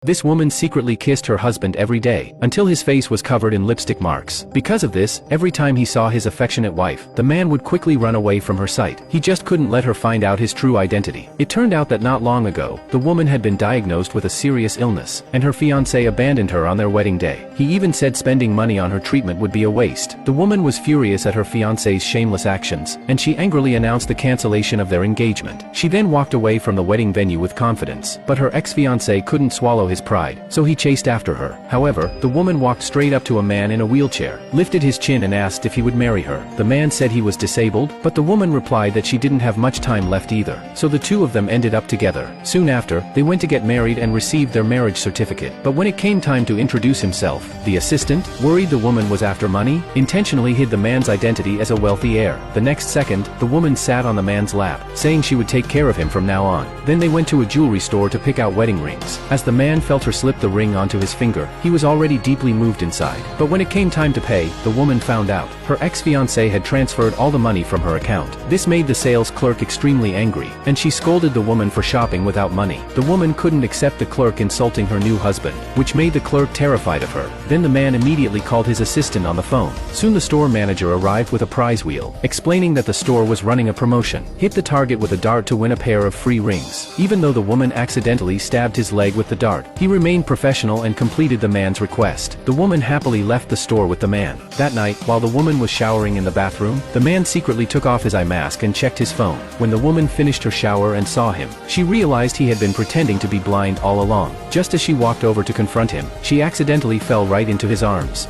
This woman secretly kissed her husband every day, until his face was covered in lipstick marks. Because of this, every time he saw his affectionate wife, the man would quickly run away from her sight. He just couldn't let her find out his true identity. It turned out that not long ago, the woman had been diagnosed with a serious illness, and her fiancé abandoned her on their wedding day. He even said spending money on her treatment would be a waste. The woman was furious at her fiancé's shameless actions, and she angrily announced the cancellation of their engagement. She then walked away from the wedding venue with confidence, but her ex-fiancé couldn't swallow his pride, so he chased after her. However, the woman walked straight up to a man in a wheelchair, lifted his chin and asked if he would marry her. The man said he was disabled, but the woman replied that she didn't have much time left either. So the two of them ended up together. Soon after, they went to get married and received their marriage certificate. But when it came time to introduce himself, the assistant, worried the woman was after money, intentionally hid the man's identity as a wealthy heir. The next second, the woman sat on the man's lap, saying she would take care of him from now on. Then they went to a jewelry store to pick out wedding rings. As the man felt her slip the ring onto his finger, he was already deeply moved inside. But when it came time to pay, the woman found out. Her ex-fiancé had transferred all the money from her account. This made the sales clerk extremely angry, and she scolded the woman for shopping without money. The woman couldn't accept the clerk insulting her new husband, which made the clerk terrified of her. Then the man immediately called his assistant on the phone. Soon the store manager arrived with a prize wheel, explaining that the store was running a promotion. Hit the target with a dart to win a pair of free rings. Even though the woman accidentally stabbed his leg with the dart, he remained professional and completed the man's request. The woman happily left the store with the man. That night, while the woman was showering in the bathroom, the man secretly took off his eye mask and checked his phone. When the woman finished her shower and saw him, she realized he had been pretending to be blind all along. Just as she walked over to confront him, she accidentally fell right into his arms.